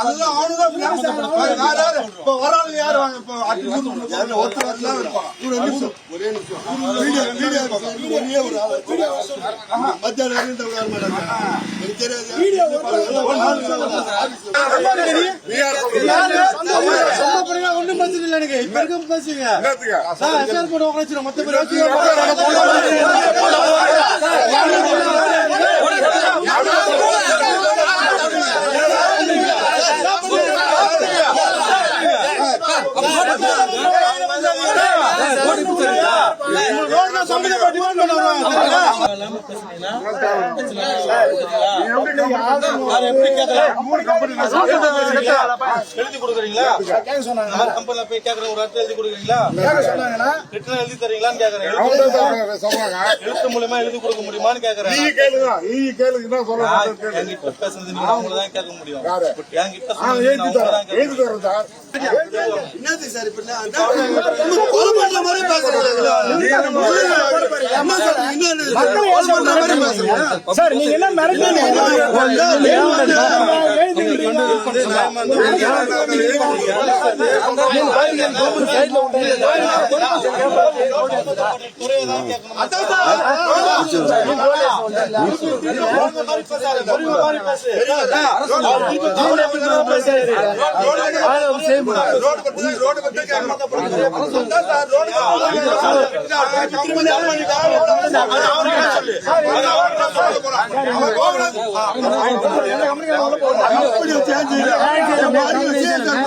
அதுதான் அவனுதான் இப்ப வராது யாரு வாங்க இப்ப ஒருத்தர் இருப்பான். ஒரே நிமிஷம் மத்தியானம் எனக்கு தெரியாது. ஒண்ணும் பிரச்சனை இல்லை. எனக்கு இப்ப இருக்க பேசுங்க மொத்த எழுதி கொடுக்குறீங்களா? கம்பெனில போய் கேக்குற ஒரு அர்த்தம் எழுதி கொடுக்குறீங்களா? எழுதி தரீங்களான்னு கேக்குறேன். எழுத்து மூலமா எழுதி கொடுக்க முடியுமான்னு கேக்குறேன். என்கிட்ட பேசுறது நீங்க அவங்களதான் கேட்க முடியும். என்கிட்ட என்னது சார் இப்ப கொலை பண்ற மாதிரி சார் நீங்க என்ன மிரட்டீங்க? ரோடு